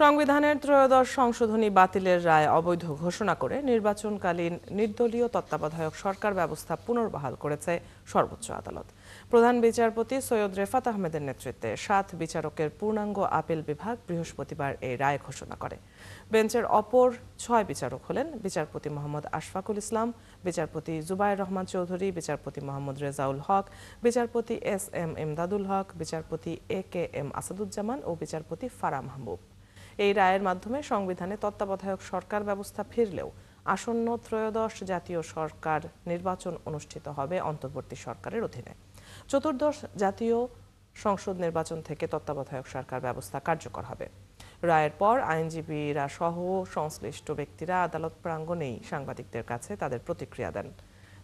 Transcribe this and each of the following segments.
সংবিধানের ত্রয়োদশ সংশোধনী বাতিলের রায় অবৈধ ঘোষণা করে নির্বাচনকালীন নির্দলীয় তত্ত্বাবধায়ক সরকার ব্যবস্থা পুনর্বহাল করেছে সর্বোচ্চ আদালত। প্রধান বিচারপতি সৈয়দ রেফাত আহমেদের নেতৃত্বে ৭ বিচারকের পূর্ণাঙ্গ আপিল বিভাগ বৃহস্পতিবার এই রায় ঘোষণা করে। বেঞ্চের অপর ৬ বিচারক হলেন বিচারপতি মোহাম্মদ আশফাকুল ইসলাম, বিচারপতি জুবায়ের রহমান চৌধুরী, বিচারপতি মোহাম্মদ রেজাউল হক, বিচারপতি SM ইমদাদুল হক, বিচারপতি AKM আসাদুজ্জামান ও বিচারপতি ফারাহ মাহবুব। এই রায়ের মাধ্যমে সংবিধানে তত্ত্বাবধায়ক সরকার ব্যবস্থা ফিরলেও আসন্ন ত্রয়োদশ জাতীয় সরকার নির্বাচন অনুষ্ঠিত হবে অন্তর্বর্তী সরকারের অধীনে। চতুর্দশ জাতীয় সংসদ নির্বাচন থেকে তত্ত্বাবধায়ক সরকার ব্যবস্থা কার্যকর হবে। রায়ের পর আইনজীবীরা সহ সংশ্লিষ্ট ব্যক্তিরা আদালত প্রাঙ্গণেই সাংবাদিকদের কাছে তাদের প্রতিক্রিয়া দেন।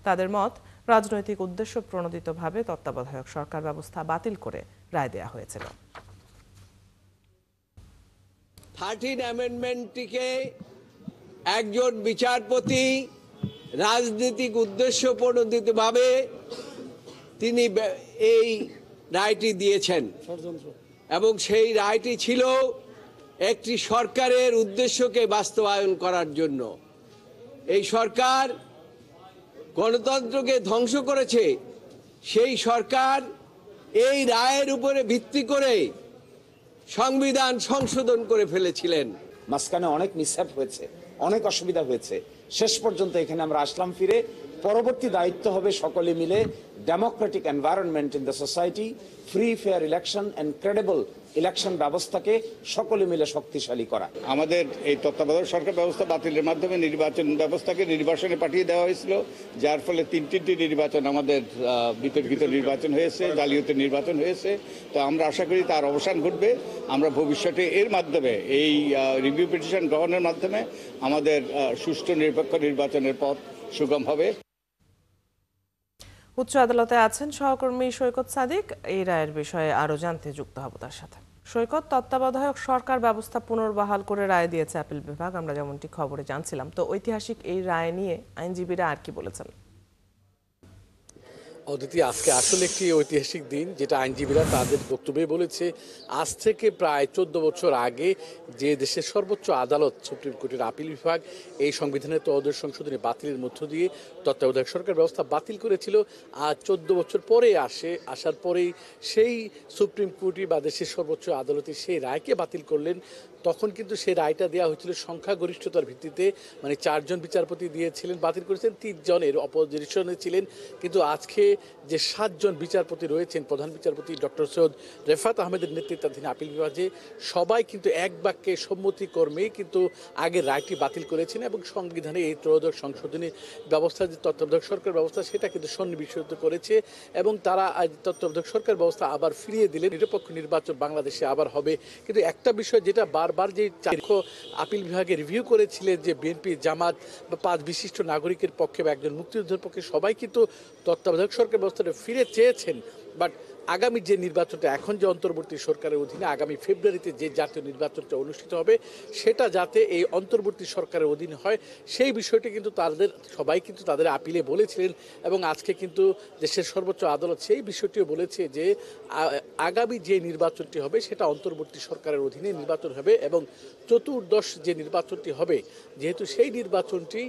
তাদের মত, রাজনৈতিক উদ্দেশ্য প্রণোদিতভাবে তত্ত্বাবধায়ক সরকার ব্যবস্থা বাতিল করে রায় দেয়া হয়েছিল। 13 অ্যামেন্ডমেন্টটিকে একজন বিচারপতি রাজনৈতিক উদ্দেশ্য প্রণোদিতভাবে তিনি এই রায়টি দিয়েছেন এবং সেই রায়টি ছিল একটি সরকারের উদ্দেশ্যকে বাস্তবায়ন করার জন্য। এই সরকার গণতন্ত্রকে ধ্বংস করেছে। সেই সরকার এই রায়ের উপরে ভিত্তি করে সংবিধান সংশোধন করে ফেলেছিলেন। মাঝখানে অনেক মিসহ্যাপ হয়েছে, অনেক অসুবিধা হয়েছে। শেষ পর্যন্ত এখানে আমরা আসলাম ফিরে। পরবর্তী দায়িত্ব হবে সকলে মিলে Democratic environment in the society, free fair election and credible election ব্যবস্থাকে সকলে মিলে শক্তিশালী করা। আমাদের এই তত্ত্বাবধায়ক সরকার ব্যবস্থা বাতিলের মাধ্যমে নির্বাচন ব্যবস্থাকে নির্বাসনে পাঠিয়ে দেওয়া হয়েছিল, যার ফলে তিনটি নির্বাচন আমাদের বিতর্কিত নির্বাচন হয়েছে, জালিয়াতি নির্বাচন হয়েছে। তো আমরা আশা করি তার অবসান ঘটবে। আমরা ভবিষ্যতে এর মাধ্যমে এই রিভিউ পিটিশন গ্রহণের মাধ্যমে আমাদের সুষ্ঠু নিরপেক্ষ নির্বাচনের পথ সুগম হবে। উচ্চ আদালতে আছেন সহকর্মী সৈকত সাদিক। এই রায়ের বিষয়ে আরো জানতে যুক্ত হব তার সাথে। সৈকত, তত্ত্বাবধায়ক সরকার ব্যবস্থা পুনর্বহাল করে রায় দিয়েছে আপিল বিভাগ, আমরা যেমনটি খবরে জানছিলাম। তো ঐতিহাসিক এই রায় নিয়ে আইনজীবীরা আর কি বলেছেন? অদিতি, আজকে আসলে একটি ঐতিহাসিক দিন, যেটা আইনজীবীরা তাদের বক্তব্যে বলেছে। আজ থেকে প্রায় 14 বছর আগে যে দেশের সর্বোচ্চ আদালত সুপ্রিম কোর্টের আপিল বিভাগ এই সংবিধানের ত্রয়োদশ সংশোধনী বাতিলের মধ্য দিয়ে তত্ত্বাবধায়ক সরকার ব্যবস্থা বাতিল করেছিল, আজ 14 বছর পরে আসার পরেই সেই সুপ্রিম কোর্টই বা দেশের সর্বোচ্চ আদালতে সেই রায়কে বাতিল করলেন। তখন কিন্তু সেই রায়টা দেওয়া হয়েছিল সংখ্যাগরিষ্ঠতার ভিত্তিতে, মানে 4 জন বিচারপতি দিয়েছিলেন, বাতিল করেছেন 3 জনের অপোজিশনে ছিলেন। কিন্তু আজকে যে 7 জন বিচারপতি রয়েছেন, প্রধান বিচারপতি ডক্টর সৈয়দ রেফাত আহমেদের নেতৃত্বাধীন আপিল বিভাগে সবাই কিন্তু এক বাক্যে সম্মতিক্রমেই কিন্তু আগের রায়টি বাতিল করেছেন এবং সংবিধানে এই ত্রয়োদশ সংশোধনী ব্যবস্থা যে তত্ত্বাবধায়ক সরকার ব্যবস্থা সেটা কিন্তু সন্নিবেশিত করেছে এবং তারা আজ তত্ত্বাবধায়ক সরকার ব্যবস্থা আবার ফিরিয়ে দিলেন। নিরপেক্ষ নির্বাচন বাংলাদেশে আবার হবে। কিন্তু একটা বিষয় যেটা বারবার যে আপিল বিভাগে রিভিউ করেছিলেন, যে বিএনপি, জামাত বা 5 বিশিষ্ট নাগরিকের পক্ষে বা একজন মুক্তিযোদ্ধার পক্ষে সবাই কিন্তু তত্ত্বাবধায়ক সরকার ব্যবস্থাটা ফিরে চেয়েছেন। বাট আগামী যে নির্বাচনটা এখন যে অন্তর্বর্তী সরকারের অধীনে আগামী ফেব্রুয়ারিতে যে জাতীয় নির্বাচনটা অনুষ্ঠিত হবে, সেটা যাতে এই অন্তর্বর্তী সরকারের অধীনে হয় সেই বিষয়টি কিন্তু সবাই কিন্তু তাদের আপিলে বলেছিলেন এবং আজকে কিন্তু দেশের সর্বোচ্চ আদালত সেই বিষয়টিও বলেছে যে আগামী যে নির্বাচনটি হবে সেটা অন্তর্বর্তী সরকারের অধীনে নির্বাচন হবে এবং চতুর্দশ যে নির্বাচনটি হবে, যেহেতু সেই নির্বাচনটি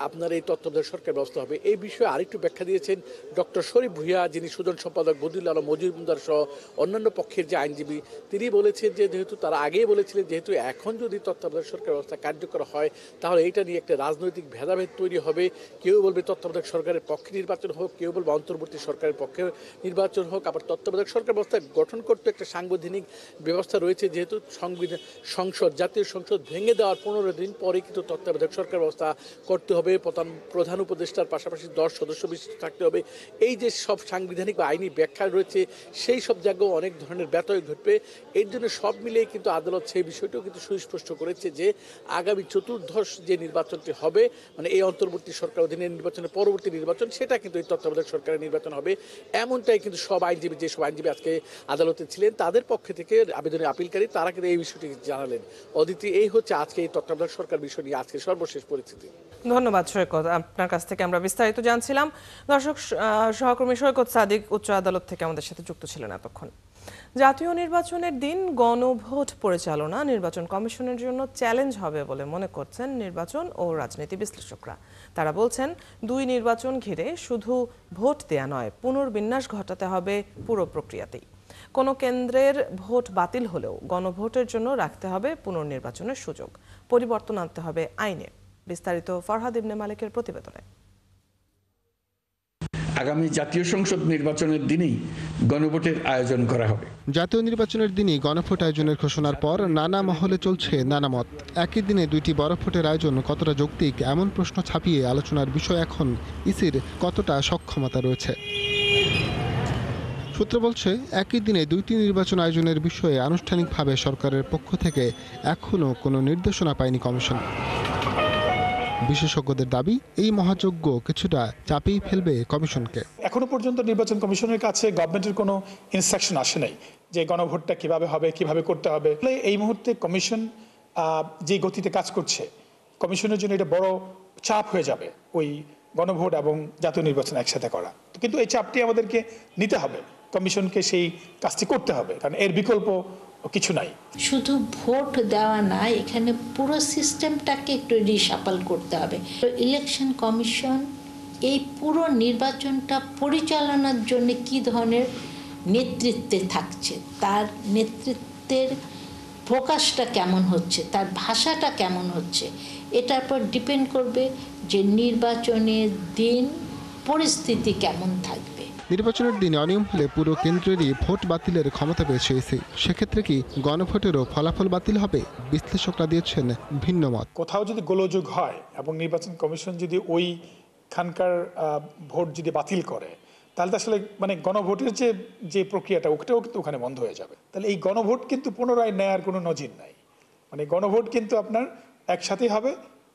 আপনার এই তত্ত্বাবধায়ক সরকার ব্যবস্থা হবে। এই বিষয়ে আরেকটু ব্যাখ্যা দিয়েছেন ডক্টর শরীফ ভূঁইয়া, যিনি সুজন সম্পাদক বদিউল আলম মজুমদার সহ অন্যান্য পক্ষের যে আইনজীবী। তিনি বলেছেন যে যেহেতু তারা আগেই বলেছিলেন যেহেতু এখন যদি তত্ত্বাবধায়ক সরকার ব্যবস্থা কার্যকর হয় তাহলে এইটা নিয়ে একটা রাজনৈতিক ভেদাভেদ তৈরি হবে। কেউ বলবে তত্ত্বাবধায়ক সরকারের পক্ষে নির্বাচন হোক, কেউ বলবে অন্তর্বর্তী সরকারের পক্ষে নির্বাচন হোক। আবার তত্ত্বাবধায়ক সরকার ব্যবস্থা গঠন করতে একটা সাংবিধানিক ব্যবস্থা রয়েছে, যেহেতু জাতীয় সংসদ ভেঙে দেওয়ার 15 দিন পরে কিন্তু তত্ত্বাবধায়ক সরকার ব্যবস্থা করতে হবে। প্রধান উপদেষ্টার পাশাপাশি 10 সদস্য বিশিষ্ট থাকতে হবে। এই যে সব সাংবিধানিক বা আইনি ব্যাখ্যা রয়েছে সেই সব জায়গায় অনেক ধরনের ব্যত্যয় ঘটবে। এর জন্য সব মিলিয়ে কিন্তু আদালত সেই বিষয়টাও কিন্তু সুস্পষ্ট করেছে যে আগামী চতুর্দশ যে নির্বাচনটি হবে, মানে এই অন্তর্বর্তী সরকার অধীনে নির্বাচনের পরবর্তী নির্বাচন, সেটা কিন্তু এই তত্ত্বাবধায়ক সরকারের নির্বাচন হবে। এমনটাই কিন্তু যেসব আইনজীবী আজকে আদালতে ছিলেন তাদের পক্ষে থেকে আবেদনের আপিলকারী তারা কিন্তু এই বিষয়টি জানালেন। অদিতি, এই হচ্ছে আজকে এই তত্ত্বাবধায়ক সরকার বিষয় নিয়ে আজকে সর্বশেষ পরিস্থিতি। ধন্যবাদ সৈকত, আপনার কাছ থেকে আমরা বিস্তারিত জানছিলাম। দর্শক, সহকর্মী সৈকত সাদিক উচ্চ আদালত থেকে আমাদের সাথে যুক্ত ছিলেন এতক্ষণ। জাতীয় নির্বাচনের দিন গণভোট পরিচালনা নির্বাচন কমিশনের জন্য চ্যালেঞ্জ হবে বলে মনে করছেন নির্বাচন ও রাজনীতি বিশ্লেষকরা। তারা বলছেন, দুই নির্বাচন ঘিরে শুধু ভোট দেয়া নয়, পুনর্বিন্যাস ঘটাতে হবে পুরো প্রক্রিয়াতেই। কোনো কেন্দ্রের ভোট বাতিল হলেও গণভোটের জন্য রাখতে হবে পুনর্নির্বাচনের সুযোগ, পরিবর্তন আনতে হবে আইনে। বিস্তারিত ফরহাদ ইবনে মালিকের প্রতিবেদনে। আগামী জাতীয় সংসদ নির্বাচনের দিনেই গণভোটের আয়োজন করা হবে। জাতীয় নির্বাচনের দিনই গণভোট আয়োজনের ঘোষণার পর নানা মহলে চলছে নানা মত। একই দিনে দুইটি বড় ভোটের আয়োজন কতটা যৌক্তিক, এমন প্রশ্ন ছাপিয়ে আলোচনার বিষয় এখন ইসির কতটা সক্ষমতা রয়েছে। সূত্র বলছে, একই দিনে দুইটি নির্বাচন আয়োজনের বিষয়ে আনুষ্ঠানিকভাবে সরকারের পক্ষ থেকে এখনও কোনো নির্দেশনা পায়নি কমিশন। বিশেষজ্ঞদের দাবি, এই মহাযজ্ঞ কিছুটা চাপেই ফেলবে কমিশনকে। এখনো পর্যন্ত নির্বাচন কমিশনের কাছে গভর্নমেন্টের কোনো ইনস্ট্রাকশন আসে নাই যে গণভোটটা কিভাবে হবে, কিভাবে করতে হবে। এই মুহূর্তে কমিশন যে গতিতে কাজ করছে, কমিশনের জন্য এটা বড় চাপ হয়ে যাবে ওই গণভোট এবং জাতীয় নির্বাচন একসাথে করা। কিন্তু এই চাপটি আমাদেরকে নিতে হবে, কমিশনকে সেই কাজটি করতে হবে, কারণ এর বিকল্প কিছু নাই। শুধু ভোট দেওয়া না, এখানে পুরো সিস্টেমটাকে একটু রিশাফল করতে হবে। ইলেকশন কমিশন এই পুরো নির্বাচনটা পরিচালনার জন্য কি ধরনের নেতৃত্বে থাকছে, তার নেতৃত্বের প্রকাশটা কেমন হচ্ছে, তার ভাষাটা কেমন হচ্ছে, এটার পর ডিপেন্ড করবে যে নির্বাচনের দিন পরিস্থিতি কেমন থাকবে। নির্বাচনের দিন অনিয়ম হলে পুরো কেন্দ্রেরই ভোট বাতিলের ক্ষমতা পেয়েছে ইসি। সেক্ষেত্রে কি গণভোটেরও ফলাফল বাতিল হবে? বিশ্লেষকরা দিয়েছেন ভিন্ন মত। কোথাও যদি গোলযোগ হয় এবং নির্বাচন কমিশন যদি ওইখানকার ভোট যদি বাতিল করে, তাহলে তো আসলে গণভোটের যে প্রক্রিয়াটা ওটাও কিন্তু ওখানে বন্ধ হয়ে যাবে। তাহলে এই গণভোট কিন্তু পুনরায় নেয়ার কোনো নজির নাই। গণভোট কিন্তু আপনার একসাথেই হবে,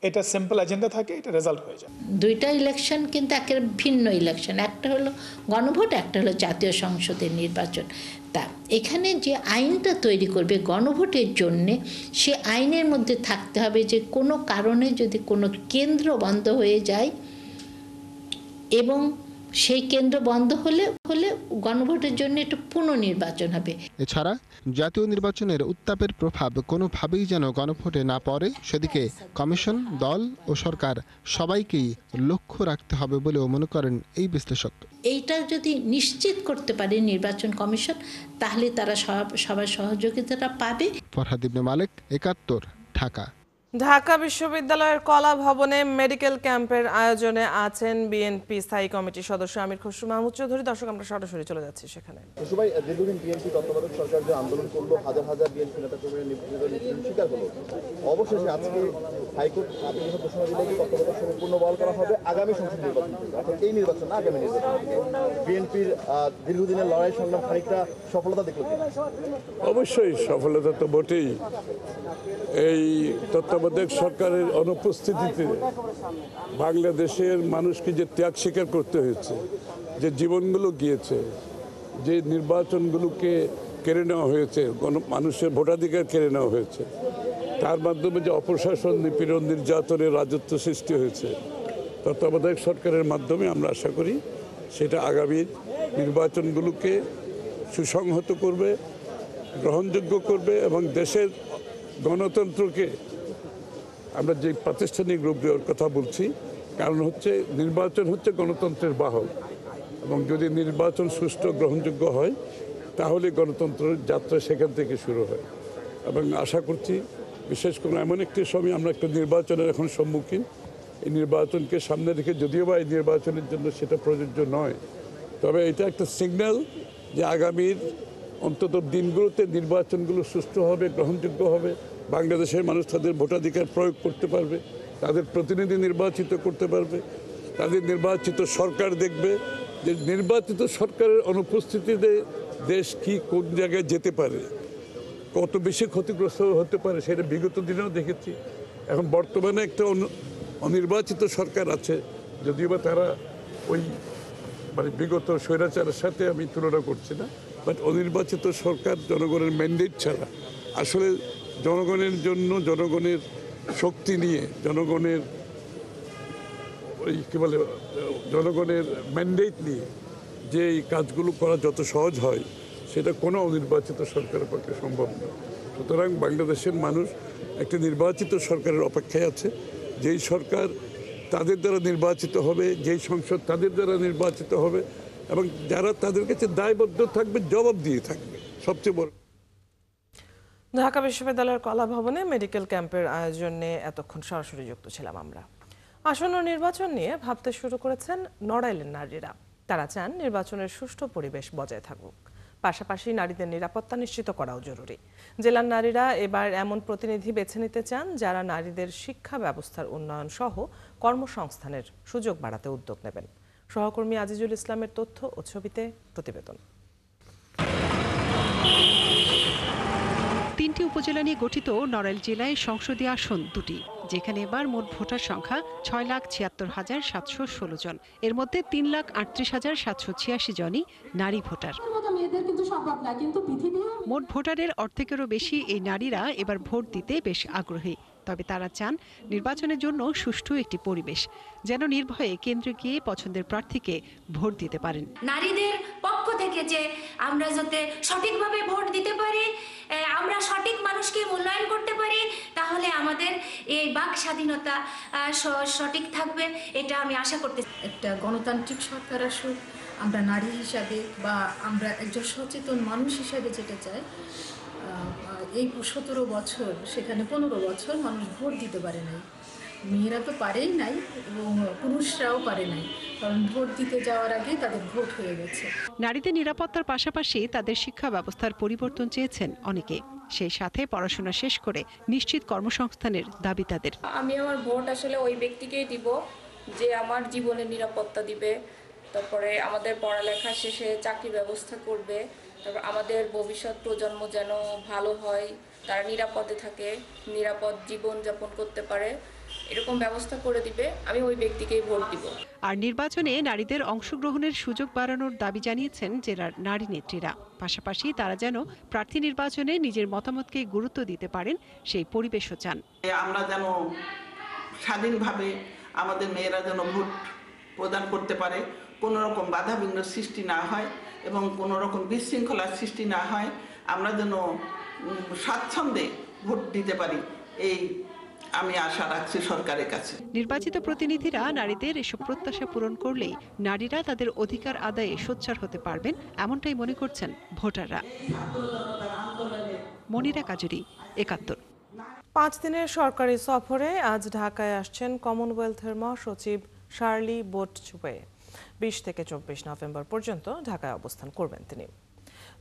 এটা সিম্পল এজেন্ডা থাকে, এটা রেজাল্ট হয়ে যায়। দুইটা ইলেকশন কিন্তু একেবারে ভিন্ন ইলেকশন, একটা হলো গণভোট, একটা হলো জাতীয় সংসদের নির্বাচন। তা এখানে যে আইনটা তৈরি করবে গণভোটের জন্যে, সে আইনের মধ্যে থাকতে হবে যে কোনো কারণে যদি কোনো কেন্দ্র বন্ধ হয়ে যায় এবং সেই কেন্দ্র বন্ধ হলে গণভোটের জন্য একটু পুনর্নির্বাচন হবে। এছাড়া জাতীয় নির্বাচনের উত্তাপের প্রভাব কোনোভাবেই যেন গণভোটে না পড়ে, সেদিকে কমিশন, দল ও সরকার সবাইকেই লক্ষ্য রাখতে হবে বলেও মনে করেন এই বিশ্লেষক। এইটা যদি নিশ্চিত করতে পারে নির্বাচন কমিশন, তাহলে তারা সবার সহযোগিতাটা পাবে। ফরহাদ ইবনে মালিক, ৭১, ঢাকা। ঢাকা বিশ্ববিদ্যালয়ের কলা ভবনে মেডিকেল ক্যাম্পের আয়োজনে আছেন বিএনপি স্থায়ী কমিটির সদস্য আমির খসরু মাহমুদ চৌধুরী। দর্শক, আমরা সরাসরি চলে যাচ্ছি সেখানে। দীর্ঘদিন বিএনপি তত্ত্বাবধায়ক সরকার যে আন্দোলন করলো, হাজার হাজার বিএনপি নেতা কর্মীরা শিকার হলো, অবশেষে আজকে হাইকোর্ট আপিল ঘোষণা দিলে তত্ত্বাবধায়ক সরকার পূর্ণ বহাল করা হবে আগামী সংসদ নির্বাচন, অর্থাৎ এই নির্বাচন না আগামী নির্বাচন। বিএনপির দীর্ঘদিনের লড়াই সংগ্রাম খানিকটা সফলতা দেখল। অবশ্যই সফলতা তো বটেই। এই তত্ত্বাবধায়ক সরকারের অনুপস্থিতিতে বাংলাদেশের মানুষকে যে ত্যাগ স্বীকার করতে হয়েছে, যে জীবনগুলো গিয়েছে, যে নির্বাচনগুলোকে কেড়ে নেওয়া হয়েছে, মানুষের ভোটাধিকার কেড়ে নেওয়া হয়েছে, তার মাধ্যমে যে অপশাসন, নিপীড়ন, নির্যাতনের রাজত্ব সৃষ্টি হয়েছে, তত্ত্বাবধায়ক সরকারের মাধ্যমে আমরা আশা করি সেটা আগামী নির্বাচনগুলোকে সুসংহত করবে, গ্রহণযোগ্য করবে এবং দেশের গণতন্ত্রকে, আমরা যে প্রাতিষ্ঠানিক রূপ দেওয়ার কথা বলছি, কারণ হচ্ছে নির্বাচন হচ্ছে গণতন্ত্রের বাহক, এবং যদি নির্বাচন সুষ্ঠু গ্রহণযোগ্য হয় তাহলে গণতন্ত্রের যাত্রা সেখান থেকে শুরু হয়। এবং আশা করছি বিশেষ করে এমন একটি সময় আমরা একটা নির্বাচনের এখন সম্মুখীন, এই নির্বাচনকে সামনে রেখে, যদিও বা এই নির্বাচনের জন্য সেটা প্রযোজ্য নয়, তবে এটা একটা সিগন্যাল যে আগামীর অন্তত দিনগুলোতে নির্বাচনগুলো সুষ্ঠু হবে, গ্রহণযোগ্য হবে, বাংলাদেশের মানুষ তাদের ভোটাধিকার প্রয়োগ করতে পারবে, তাদের প্রতিনিধি নির্বাচিত করতে পারবে, তাদের নির্বাচিত সরকার দেখবে যে নির্বাচিত সরকারের অনুপস্থিতিতে দেশ কি কোন জায়গায় যেতে পারে, কত বেশি ক্ষতিগ্রস্ত হতে পারে, সেটা বিগত দিনেও দেখেছি। এখন বর্তমানে একটা অনির্বাচিত সরকার আছে, যদিও বা তারা ওই বিগত স্বৈরাচারের সাথে আমি তুলনা করছি না, বাট অনির্বাচিত সরকার জনগণের ম্যান্ডেট ছাড়া আসলে জনগণের জন্য, জনগণের শক্তি নিয়ে, জনগণের জনগণের ম্যান্ডেট নিয়ে যে এই কাজগুলো করা যত সহজ হয়, সেটা কোনো অনির্বাচিত সরকারের পক্ষে সম্ভব না। সুতরাং বাংলাদেশের মানুষ একটি নির্বাচিত সরকারের অপেক্ষায় আছে, যেই সরকার তাদের দ্বারা নির্বাচিত হবে, যেই সংসদ তাদের দ্বারা নির্বাচিত হবে এবং যারা তাদের কাছে দায়বদ্ধ থাকবে, জবাব দিয়ে থাকবে। সবচেয়ে বড় ঢাকা বিশ্ববিদ্যালয়ের কলা ভবনে মেডিকেল ক্যাম্পের আয়োজনে এতক্ষণ সরাসরি যুক্ত ছিলাম আমরা। আসন্ন নির্বাচন নিয়ে ভাবতে শুরু করেছেন নড়াইলের নারীরা। তারা চান নির্বাচনের সুষ্ঠু পরিবেশ বজায় থাকুক, পাশাপাশি নারীদের নিরাপত্তা নিশ্চিত করাও জরুরি। জেলার নারীরা এবার এমন প্রতিনিধি বেছে নিতে চান যারা নারীদের শিক্ষা ব্যবস্থার উন্নয়ন সহ কর্মসংস্থানের সুযোগ বাড়াতে উদ্যোগ নেবেন। সহকর্মী আজিজুল ইসলামের তথ্য ও ছবিতে প্রতিবেদন। 3টি উপজেলা নিয়ে গঠিত নড়াইল জেলায় সংসদীয় আসন 2টি, যেখানে এবার মোট ভোটার সংখ্যা 6,76,716 জন। এর মধ্যে 3,38,786 জনই নারী ভোটার। মোট ভোটারের অর্ধেকেরও বেশি এই নারীরা এবার ভোট দিতে বেশ আগ্রহী। তবে তারা চান নির্বাচনের জন্য সুষ্ঠু একটি পরিবেশ, যেন নির্ভয়ে কেন্দ্রে গিয়ে পছন্দের প্রার্থীকে ভোট দিতে পারেন। নারীদের পক্ষ থেকে যে আমরা যাতে সঠিকভাবে ভোট দিতে পারি, আমরা সঠিক মানুষকে মূল্যায়ন করতে পারি, তাহলে আমাদের এই বাক স্বাধীনতা সঠিক থাকবে, এটা আমি আশা করতে। একটা গণতান্ত্রিক সরকার আসুক, আমরা নারী হিসাবে বা আমরা একজন সচেতন মানুষ হিসাবে যেটা চাই, এই 17 বছর সেখানে 15 বছর মানুষ ভোট দিতে পারে নাই। মেয়েরা তো পারেই নাই এবং পুরুষরাও পারে নাই, কারণ ভোট দিতে যাওয়ার আগে তাদের ভোট হয়ে গেছে। নারীদের নিরাপত্তার পাশাপাশি তাদের শিক্ষা ব্যবস্থার পরিবর্তন চেয়েছেন অনেকে। সেই সাথে পড়াশোনা শেষ করে নিশ্চিত কর্মসংস্থানের দাবি তাদের। আমি আমার ভোট আসলে ওই ব্যক্তিকেই দিব যে আমার জীবনের নিরাপত্তা দিবে, তারপরে আমাদের পড়ালেখা শেষে চাকরি ব্যবস্থা করবে, তারপর আমাদের ভবিষ্যৎ প্রজন্ম যেন ভালো হয়, তারা নিরাপদে থাকে, নিরাপদ জীবন যাপন করতে পারে, এরকম ব্যবস্থা করে দিবে। আমি ওই ব্যক্তিকেই ভোট দিব। আর নির্বাচনে নারীদের অংশগ্রহণের সুযোগ বাড়ানোর দাবি জানিয়েছেন জেলার নারী নেত্রীরা। পাশাপাশি তারা যেন প্রার্থী নির্বাচনে নিজের মতামতকে গুরুত্ব দিতে পারেন সেই পরিবেশও চান। আমরা যেন স্বাধীনভাবে আমাদের মেয়েরা যেন ভোট প্রদান করতে পারে, কোনো রকম বাধাবিঘ্ন সৃষ্টি না হয় এবং কোনো রকম বিশৃঙ্খলার সৃষ্টি না হয়, আমরা যেন স্বাচ্ছন্দ্যে ভোট দিতে পারি, এই আমি আশা রাখছি সরকারের কাছে। নির্বাচিত প্রতিনিধিরা নারীদের এসব প্রত্যাশা পূরণ করলেই নারীরা তাদের অধিকার আদায়ে সোচ্চার হতে পারবেন, এমনটাই মনে করছেন ভোটাররা। মনিরা কাজুরি, ৭১। 5 দিনের সরকারি সফরে আজ ঢাকায় আসছেন কমনওয়েলথের মহাসচিব শার্লি বোটচুপে। 20 থেকে 24 নভেম্বর পর্যন্ত ঢাকায় অবস্থান করবেন তিনি।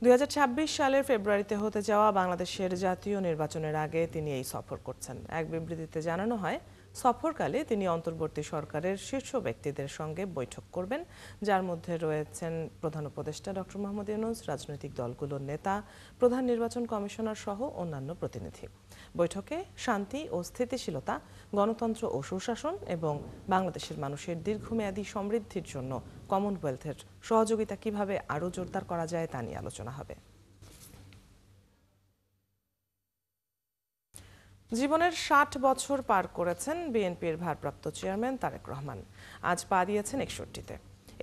2026 সালের ফেব্রুয়ারিতে হতে যাওয়া বাংলাদেশের জাতীয় নির্বাচনের আগে তিনি এই সফর করছেন। এক বিবৃতিতে জানানো হয়, সফরকালে তিনি অন্তর্বর্তী সরকারের শীর্ষ ব্যক্তিদের সঙ্গে বৈঠক করবেন, যার মধ্যে রয়েছেন প্রধান উপদেষ্টা ডক্টর মোহাম্মদ ইউনূস, রাজনৈতিক দলগুলোর নেতা, প্রধান নির্বাচন কমিশনার সহ অন্যান্য প্রতিনিধি। বৈঠকে শান্তি ও স্থিতিশীলতা, গণতন্ত্র ও সুশাসন এবং বাংলাদেশের মানুষের দীর্ঘমেয়াদী সমৃদ্ধির জন্য কমনওয়েলথের সহযোগিতা কিভাবে আরও জোরদার করা যায় তা নিয়ে আলোচনা হবে। জীবনের 60 বছর পার করেছেন বিএনপির ভারপ্রাপ্ত চেয়ারম্যান তারেক রহমান। আজ পা দিয়েছেন 61-তে।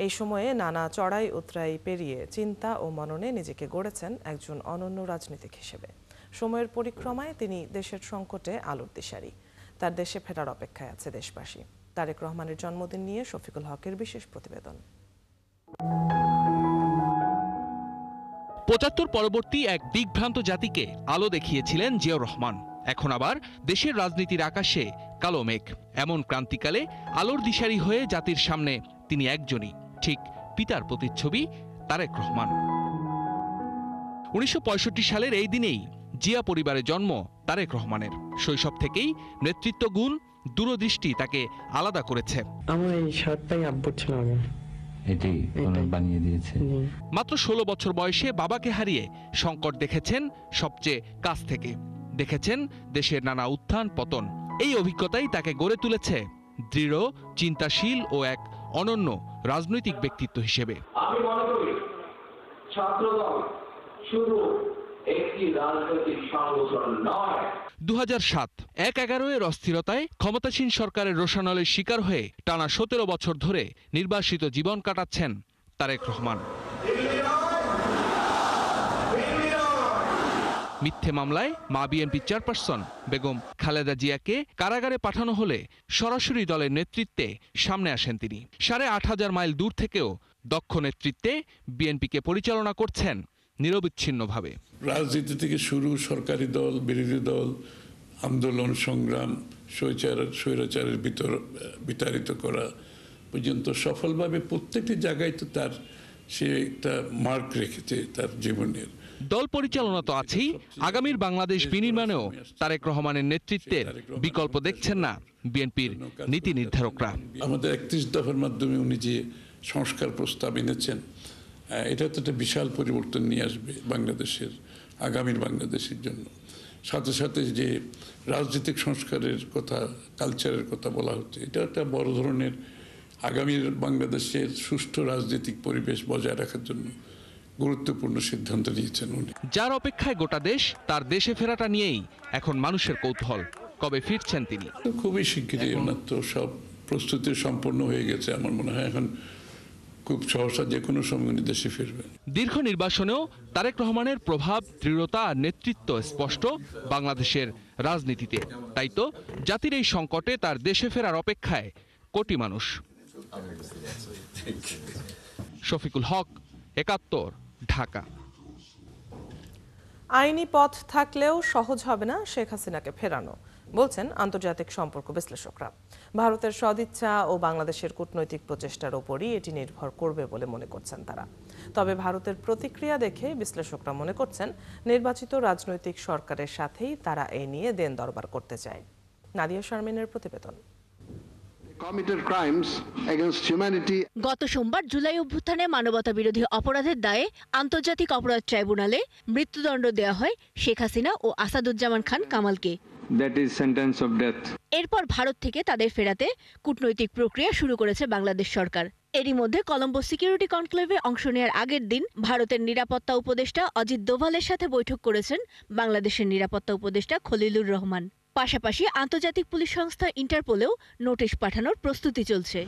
এই সময়ে নানা চড়াই উতরাই পেরিয়ে চিন্তা ও মননে নিজেকে গড়েছেন একজন অনন্য রাজনীতিক হিসেবে। সময়ের পরিক্রমায় তিনি দেশের সংকটে আলোর দিশারি। তার দেশে ফেরার অপেক্ষায় আছে দেশবাসী। তারেক রহমানের জন্মদিন নিয়ে শফিকুল হকের বিশেষ প্রতিবেদন। ৭৫ পরবর্তী এক দিগ্ভ্রান্ত জাতিকে আলো দেখিয়েছিলেন জিয়াউর রহমান। এখন আবার দেশের রাজনীতির আকাশে কালো মেঘ। এমন ক্রান্তিকালে আলোর দিশারি হয়ে জাতির সামনে তিনি একজনই, ঠিক পিতার প্রতিচ্ছবি তারেক রহমান। ১৯৬৫ সালের এই দিনেই জিয়া পরিবারে জন্ম তারেক রহমানের। শৈশব থেকেই নেতৃত্ব গুণ, দূরদৃষ্টি তাকে আলাদা করেছে। আমার এই শার্টটাই আব্বুর ছিল, আমি এটাই বানিয়ে দিয়েছে। মাত্র 16 বছর বয়সে বাবাকে হারিয়ে সংকট দেখেছেন সবচেয়ে কাছ থেকে। দেখেছেন দেশের নানা উত্থান পতন। এই অভিজ্ঞতাই তাকে গড়ে তুলেছে দৃঢ়, চিন্তাশীল ও এক অনন্য রাজনৈতিক ব্যক্তিত্ব হিসেবে। আমি মনে করি ছাত্রদল শুধু একটি রাজনৈতিক সংগঠন নয়। 2007 ১/11-এর অস্থিরতায় ক্ষমতাসীন সরকারের রোষানলের শিকার হয়ে টানা 17 বছর ধরে নির্বাসিত জীবন কাটাচ্ছেন তারেক রহমান। মিথ্যে মামলায় মা বিএনপি চেয়ারপারসন বেগম খালেদা জিয়াকে কারাগারে পাঠানো হলে সরাসরি দলের নেতৃত্বে সামনে আসেন তিনি। ৮,৫০০ মাইল দূর থেকেও দক্ষ নেতৃত্বে বিএনপিকে পরিচালনা করছেন নিরবিচ্ছিন্নভাবে। রাজনীতি থেকে শুরু সরকারি দল, বিরোধী দল, আন্দোলন, সংগ্রাম, স্বৈরাচারের বিতাড়িত করা পর্যন্ত সফলভাবে প্রত্যেকটি জায়গায় তো তার সে একটা মার্ক রেখেছে তার জীবনের। দল পরিচালনা তো আছেই, আগামীর বাংলাদেশ বিনির্মাণেও তারেক রহমানের নেতৃত্বের বিকল্প দেখছেন না বিএনপির নীতি নির্ধারকরা। আমাদের ৩১ দফার মাধ্যমে উনি যে সংস্কার প্রস্তাব এনেছেন, এটা তো একটা বিশাল পরিবর্তন নিয়ে আসবে বাংলাদেশের, আগামীর বাংলাদেশের জন্য। সাথে সাথে যে রাজনৈতিক সংস্কারের কথা, কালচারের কথা বলা হচ্ছে, এটা একটা বড় ধরনের আগামীর বাংলাদেশের সুষ্ঠু রাজনৈতিক পরিবেশ বজায় রাখার জন্য গুরুত্বপূর্ণ সিদ্ধান্ত নিয়েছেন উনি। যার অপেক্ষায় গোটা দেশ, তার দেশে ফেরাটা নিয়েই এখন মানুষের কৌতূহল। কবে ফিরছেন তিনি? খুবই শিগগিরই, ওনার তো সব প্রস্তুতি সম্পন্ন হয়ে গেছে। আমার মনে হয় এখন খুব সহসা যে কোনো সময় উনি দেশে ফিরবেন। দীর্ঘ নির্বাসনেও তারেক রহমানের প্রভাব, দৃঢ়তা আর নেতৃত্ব স্পষ্ট বাংলাদেশের রাজনীতিতে। তাই তো জাতির এই সংকটে তার দেশে ফেরার অপেক্ষায় কোটি মানুষ। শফিকুল হক, ৭১, ঢাকা। আইনি পথ থাকলেও সহজ হবে না শেখ হাসিনাকে ফেরানো, বলছেন আন্তর্জাতিক সম্পর্ক বিশ্লেষকরা। ভারতের সদিচ্ছা ও বাংলাদেশের কূটনৈতিক প্রচেষ্টার ওপরই এটি নির্ভর করবে বলে মনে করছেন তারা। তবে ভারতের প্রতিক্রিয়া দেখে বিশ্লেষকরা মনে করছেন নির্বাচিত রাজনৈতিক সরকারের সাথেই তারা এ নিয়ে দেন দরবার করতে চায়। নাদিয়া শারমিনের প্রতিবেদন। গত সোমবার জুলাই অভ্যুত্থানে মানবতা বিরোধী অপরাধের দায়ে আন্তর্জাতিক অপরাধ ট্রাইব্যুনালে মৃত্যুদণ্ড দেওয়া হয় শেখ হাসিনা ও আসাদুজ্জামান খান কামালকে। এরপর ভারত থেকে তাদের ফেরাতে কূটনৈতিক প্রক্রিয়া শুরু করেছে বাংলাদেশ সরকার। এরই মধ্যে কলম্বো সিকিউরিটি কনক্লেভে অংশ নেওয়ার আগের দিন ভারতের নিরাপত্তা উপদেষ্টা অজিত দোভালের সাথে বৈঠক করেছেন বাংলাদেশের নিরাপত্তা উপদেষ্টা খলিলুর রহমান। পাশাপাশি আন্তর্জাতিক পুলিশ সংস্থা ইন্টারপোলেও নোটিশ পাঠানোর প্রস্তুতি চলছে।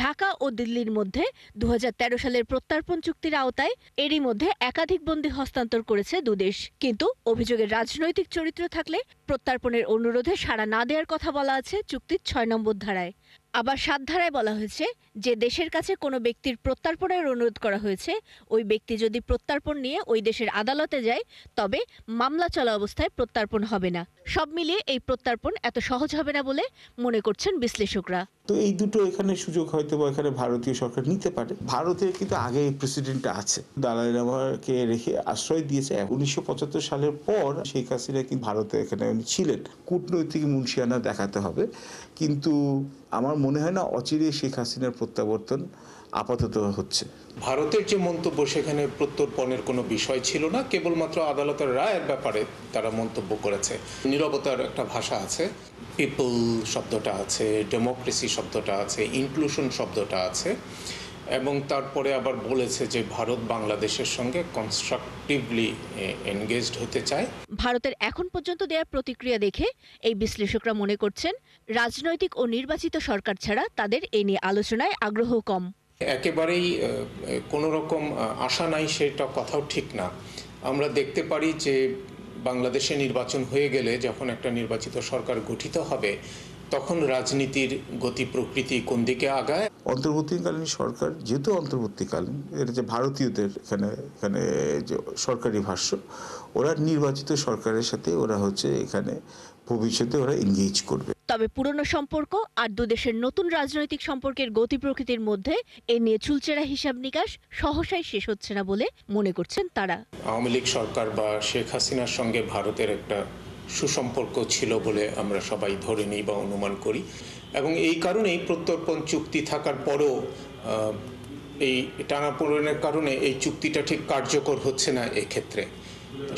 ঢাকা ও দিল্লির মধ্যে ২০১৩ সালের প্রত্যর্পণ চুক্তির আওতায় এরই মধ্যে একাধিক বন্দী হস্তান্তর করেছে দুদেশ। কিন্তু অভিযোগের রাজনৈতিক চরিত্র থাকলে প্রত্যর্পণের অনুরোধে সাড়া না দেওয়ার কথা বলা আছে চুক্তির ৬ নম্বর ধারায়। আবার ৭ ধারায় বলা হয়েছে যে দেশের কাছে কোনো ব্যক্তির প্রত্যর্পণের অনুরোধ করা হয়েছে, ওই ব্যক্তি যদি প্রত্যর্পণ নিয়ে ওই দেশের আদালতে যায় তবে মামলা চলা অবস্থায় প্রত্যর্পণ হবে না। সব মিলিয়ে এই প্রত্যর্পণ এত সহজ হবে না বলে মনে করছেন বিশ্লেষকরা। তো এই দুটো এখানে সুযোগ হয়তো এখানে ভারতীয় সরকার নিতে পারে। ভারতের কিন্তু আগে এই প্রেসিডেন্ট আছে, দালাই লামাকে রেখে আশ্রয় দিয়েছে। ১৯৭৫ সালের পর শেখ হাসিনা কিন্তু ভারতে এখানে উনি ছিলেন। কূটনৈতিক মুন্সিয়ানা দেখাতে হবে, কিন্তু আমার মনে হয় না অচিরে শেখ হাসিনার প্রত্যাবর্তন আপাতত হচ্ছে। ভারতের যে মন্তব্য, সেখানে প্রত্যর্পণের কোনো বিষয় ছিল না, কেবলমাত্র আদালতের রায়ের ব্যাপারে তারা মন্তব্য করেছে। নীরবতার একটা ভাষা আছে, পিপল শব্দটা আছে, ডেমোক্রেসি শব্দটা আছে, ইনক্লুশন শব্দটা আছে, এবং তারপরে আবার বলেছে যে ভারত বাংলাদেশের সঙ্গে কনস্ট্রাকটিভলি এনগেজড হতে চায়। ভারতের এখন পর্যন্ত দেওয়া প্রতিক্রিয়া দেখে এই বিশ্লেষকরা মনে করছেন রাজনৈতিক ও নির্বাচিত সরকার ছাড়া তাদের এই নিয়ে আলোচনায় আগ্রহ কম। একেবারেই কোনো রকম আশা নাই সেটা কথাও ঠিক না। আমরা দেখতে পারি যে বাংলাদেশে নির্বাচন হয়ে গেলে যখন একটা নির্বাচিত সরকার গঠিত হবে তখন রাজনীতির গতি প্রকৃতি কোন দিকে আগায়। অন্তর্বর্তীকালীন সরকার যেহেতু অন্তর্বর্তীকালীন, এটা যে ভারতীয়দের এখানে যে সরকারি ভাষ্য, ওরা নির্বাচিত সরকারের সাথে ওরা এখানে ভবিষ্যতে ওরা এনগেজ করবে। তবে পুরনো সম্পর্ক আর দুদেশের নতুন রাজনৈতিক সম্পর্কের গতি প্রকৃতির মধ্যে এ নিয়ে চুলচেরা হিসাব নিকাশ সহসাই শেষ হচ্ছে না বলে মনে করছেন তারা। আওয়ামী লীগ সরকার বা শেখ হাসিনার সঙ্গে ভারতের একটা সুসম্পর্ক ছিল বলে আমরা সবাই ধরে নিই বা অনুমান করি, এবং এই কারণেই প্রত্যর্পণ চুক্তি থাকার পরেও এই টানাপোড়েনের কারণে এই চুক্তিটা ঠিক কার্যকর হচ্ছে না এক্ষেত্রে।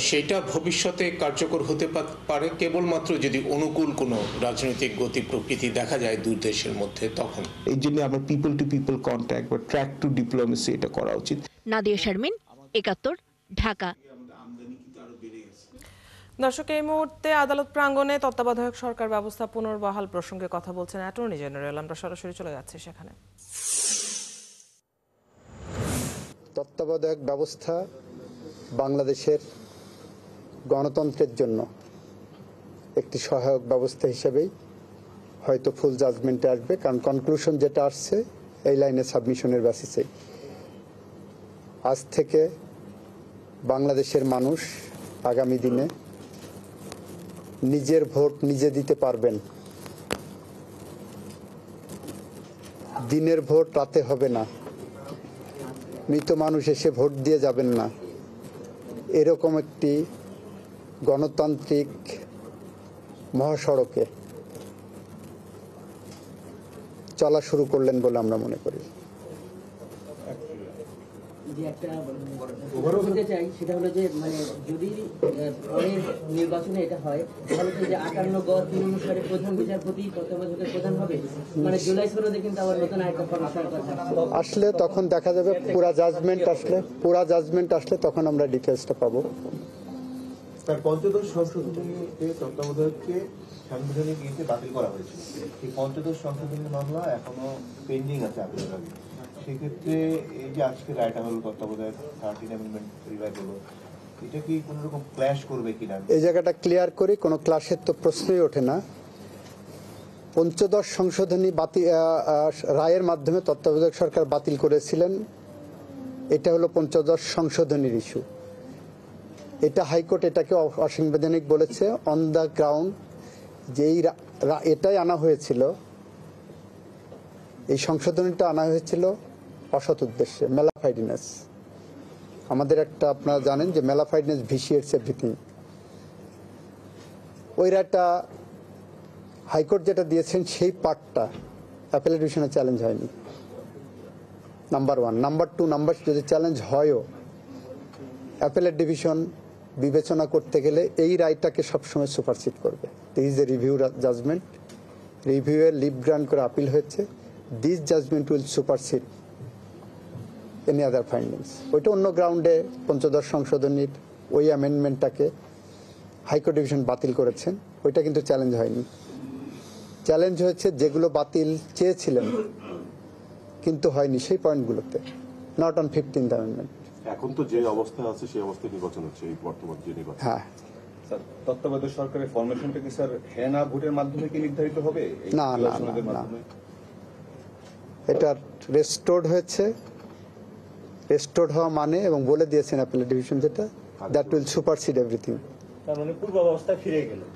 সেটা ভবিষ্যতে কার্যকর হতে পারে কেবলমাত্র যদি অনুকূল কোনো রাজনৈতিক গতি প্রকৃতি দেখা যায় দুই দেশের মধ্যে, তখন। এই জন্য আমরা পিপল টু পিপল কন্ট্যাক্ট বা ট্র্যাক টু ডিপ্লোমেসি এটা করা উচিত। নাদিয়া শারমিন, ৭১, ঢাকা। দর্শক, এই মুহূর্তে আদালত প্রাঙ্গণে তত্ত্বাবধায়ক সরকার ব্যবস্থা পুনর্বহাল প্রসঙ্গে কথা বলছেন অ্যাটর্নি জেনারেল। আমরা সরাসরি চলে যাচ্ছি সেখানে। তত্ত্বাবধায়ক ব্যবস্থা বাংলাদেশের গণতন্ত্রের জন্য একটি সহায়ক ব্যবস্থা হিসেবেই হয়তো ফুল জাজমেন্টে আসবে, কারণ কনক্লুশন যেটা আসছে এই লাইনে সাবমিশনের বেসিসেই। আজ থেকে বাংলাদেশের মানুষ আগামী দিনে নিজের ভোট নিজে দিতে পারবেন। দিনের ভোট রাতে হবে না, মৃত মানুষ এসে ভোট দিয়ে যাবেন না, এরকম একটি গণতান্ত্রিক মহাসড়কে চলা শুরু করলেন বলে আমরা মনে করি। বলতে চাই সেটা হলো যে মানে যদি পরের নির্বাচনে এটা হয় তাহলে তো যে 58 গ 3 অনুসারে প্রধান বিচারপতি তত্ত্বাবধায়কের প্রধান হবে, মানে জুলাই সনদে কিন্তু আবার নতুন আরেকটা কমিশনের কথা আসলে তখন দেখা যাবে, পুরা জাজমেন্ট আসলে তখন আমরা ডিটেলসটা পাবো। তার পঞ্চদশ সংশোধনীতে তত্ত্বাবধায়ককে সাংবিধানিক ইয়েতে বাতিল করা হয়েছিল। এই পঞ্চদশ সংশোধনী মামলা এখনো পেন্ডিং আছে আপিলের আগে। সেক্ষেত্রে এই যে আজকে রায়টা হলো তত্ত্বাবধায়ক 13 অ্যামেন্ডমেন্ট রিভাইভ হলো, এটা কি কোনো রকম ক্ল্যাশ করবে কিনা? এই জায়গাটা ক্লিয়ার করি, কোনো ক্লাসের তো প্রশ্নই ওঠে না। পঞ্চদশ সংশোধনী রায়ের মাধ্যমে তত্ত্বাবধায়ক সরকার বাতিল করেছিলেন, এটা হলো পঞ্চদশ সংশোধনীর ইস্যু। এটা হাইকোর্ট এটাকে অসাংবিধানিক বলেছে অন দ্য গ্রাউন্ড যে এটাই আনা হয়েছিল, এই সংশোধনীটা আনা হয়েছিল অসৎ উদ্দেশ্যে, ম্যালাফাইডনেস। আমাদের একটা, আপনারা জানেন যে ম্যালাফাইডনেস ভিসিয়েটস এভরিথিং। ওই রায়টা হাইকোর্ট যেটা দিয়েছেন সেই পার্টটা অ্যাপেলেট ডিভিশনে চ্যালেঞ্জ হয়নি, নাম্বার 1। নাম্বার 2, যদি চ্যালেঞ্জ হয়ও অ্যাপেলেট ডিভিশন বিবেচনা করতে গেলে এই রায়টাকে সবসময় সুপারসিড করবে। This is a review judgement, রিভিউয়ের লিভ গ্রান্ট করে আপিল হয়েছে। This judgement will supersede any other findings. ওইটা অন্য গ্রাউন্ডে পঞ্চদশ সংশোধনীর ওই অ্যামেন্ডমেন্টটাকে হাইকোর্ট ডিভিশন বাতিল করেছেন, ওইটা কিন্তু চ্যালেঞ্জ হয়নি। চ্যালেঞ্জ হয়েছে যেগুলো বাতিল চেয়েছিলেন কিন্তু হয়নি সেই পয়েন্টগুলোতে, নট অন 15th অ্যামেন্ডমেন্ট। এখন তো যে অবস্থা আছে সেই অবস্থায় নির্বাচন হচ্ছে, এই বর্তমান যে নির্বাচন। হ্যাঁ স্যার, তত্ত্বাবধায়ক সরকারের ফরমেশনটা কি স্যার হ্যাঁ না ভোটের মাধ্যমে কি নির্ধারিত হবে? না, এটা রেস্টোর্ড হয়েছে। রেস্টোর্ড হওয়া মানে, এবং বলে দিয়েছেন অ্যাপেলেট ডিভিশন যেটা, দ্যাট উইল সুপারসিড এভরিথিং। তার মানে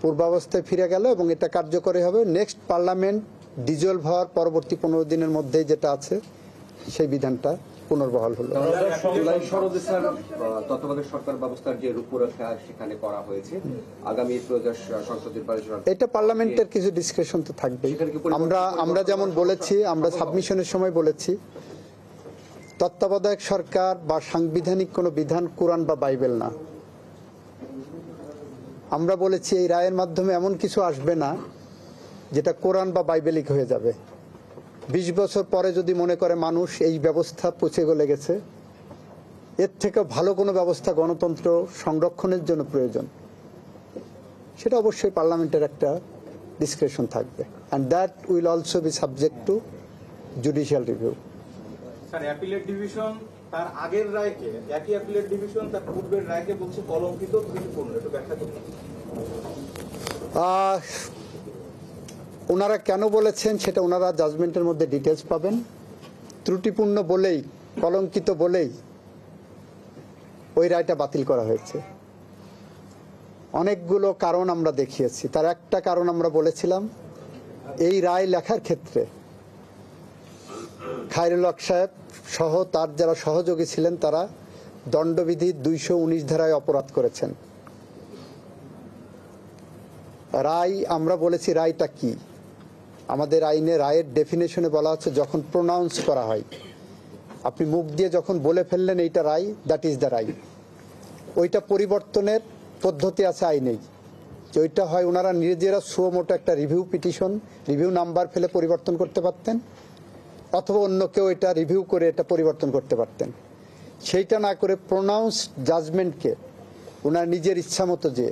পূর্বাবস্থায় ফিরে গেল এবং এটা কার্যকরী হবে নেক্সট পার্লামেন্ট ডিজলভ হওয়ার পরবর্তী 15 দিনের মধ্যেই, যেটা আছে সেই বিধানটা পুনর্বহাল হলো। তত্ত্বাবধায়ক সরকার ব্যবস্থার যে রূপরেখা সেখানে করা হয়েছে, আগামী সংসদ নির্বাচন, এটা পার্লামেন্টের কিছু ডিসকাশন তো থাকবেই। আমরা যেমন বলেছি, আমরা সাবমিশনের সময় বলেছি, তত্ত্বাবধায়ক সরকার বা সাংবিধানিক কোনো বিধান কোরআন বা বাইবেল না। আমরা বলেছি এই রায়ের মাধ্যমে এমন কিছু আসবে না যেটা কোরআন বা বাইবেলিক হয়ে যাবে। 20 বছর পরে যদি মনে করে মানুষ এই ব্যবস্থা পচে গলে গেছে, এর থেকে ভালো কোনো ব্যবস্থা গণতন্ত্র সংরক্ষণের জন্য প্রয়োজন, সেটা অবশ্যই পার্লামেন্টের একটা ডিসক্রিপশন থাকবে, and that will also be subject to judicial review. Sir, appellate division তার আগের রায়কে, একই অ্যাপিলেট ডিভিশন তার পূর্বের রায়কে বলছে কলঙ্কিত, ত্রুটিপূর্ণ, একটু ব্যাখ্যা করুন। ওনারা কেন বলেছেন সেটা ওনারা জাজমেন্টের মধ্যে ডিটেলস পাবেন। ত্রুটিপূর্ণ বলেই, কলঙ্কিত বলেই ওই রায়টা বাতিল করা হয়েছে। অনেকগুলো কারণ আমরা দেখিয়েছি, তার একটা কারণ আমরা বলেছিলাম এই রায় লেখার ক্ষেত্রে খায়রুল হক সাহেব সহ তার যারা সহযোগী ছিলেন তারা দণ্ডবিধির 219 ধারায় অপরাধ করেছেন। রায়, আমরা বলেছি রায়টা কি, আমাদের আইনে রায়ের ডেফিনেশনে বলা হচ্ছে যখন প্রোনাউন্স করা হয়, আপনি মুখ দিয়ে যখন বলে ফেললেন এইটা রায়, দ্যাট ইজ দ্য রায়। ওইটা পরিবর্তনের পদ্ধতি আছে আইনেই, যে ওইটা হয় ওনারা নিজেরা সুমোটো একটা রিভিউ পিটিশন, রিভিউ নাম্বার ফেলে পরিবর্তন করতে পারতেন, অথবা অন্য কেউ এটা রিভিউ করে এটা পরিবর্তন করতে পারতেন। সেইটা না করে প্রোনাউন্স জাজমেন্টকে ওনার নিজের ইচ্ছা মতো যে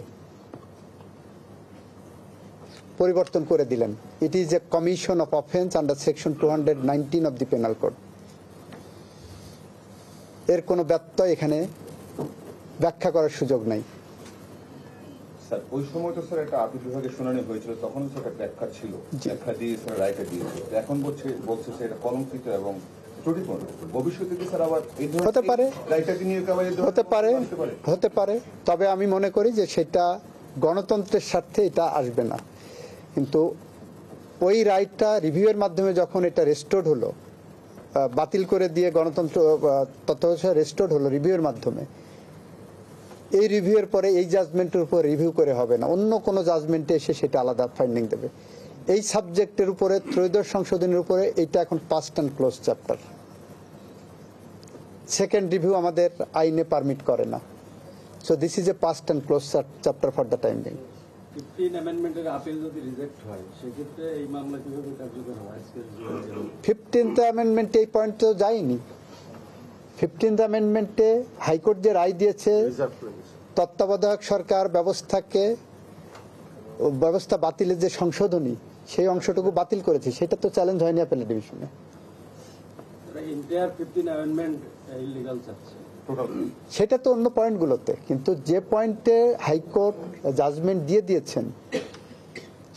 পরিবর্তন করে দিলেন। It is a commission of offence under section 219 of the penal code. এর কোনো ব্যত্যয় এখানে ব্যাখ্যা করার সুযোগ নাই। স্যার ওই সময় তো স্যার একটা আপিল বিভাগের শুনানি হয়েছিল, তখন স্যার একটা ব্যাখ্যা ছিল, ব্যাখ্যা দিয়ে স্যার রায়টা দিয়েছে। এখন বলছে স্যার এটা কলঙ্কিত এবং ত্রুটিপূর্ণ। ভবিষ্যতে কি স্যার আবার এই ধরনের হতে পারে, রায়টাকে নিয়ে হতে পারে। তবে আমি মনে করি যে সেটা গণতন্ত্রের স্বার্থে এটা আসবে না। কিন্তু ওই রাইটটা রিভিউয়ের মাধ্যমে যখন এটা রেস্টোর্ড হলো, বাতিল করে দিয়ে গণতন্ত্র তত্ত্বাবধায়ক রেস্টোর্ড হলো রিভিউয়ের মাধ্যমে, এই রিভিউয়ের পরে এই জাজমেন্টের উপর রিভিউ করে হবে না, অন্য কোনো জাজমেন্টে এসে সেটা আলাদা ফাইন্ডিং দেবে। এই সাবজেক্টের উপরে ত্রয়োদশ সংশোধনের উপরে এটা এখন past and close chapter. Second review আমাদের আইনে পারমিট করে না। So this is a past and close chapter for the time being. 15 অ্যামেন্ডমেন্টের আপিল যদি রিজেক্ট হয় সেক্ষেত্রে এই মামলা কিভাবে কার্যকর হয়? 15th অ্যামেন্ডমেন্টে এই পয়েন্ট তো যায়নি। 15th অ্যামেন্ডমেন্টে হাইকোর্ট যে রায় দিয়েছে তত্ত্বাবধায়ক সরকার ব্যবস্থা বাতিলের যে সংশোধনী, সেই অংশটুকু বাতিল করেছে, সেটা তো চ্যালেঞ্জ হয়নি অ্যাপেলেট ডিভিশনে। এন্টায়ার 15 অ্যামেন্ডমেন্ট ইলিগাল চাচ্ছে সেটা তো অন্য পয়েন্টগুলোতে, কিন্তু যে পয়েন্টে হাইকোর্ট জাজমেন্ট দিয়ে দিয়েছেন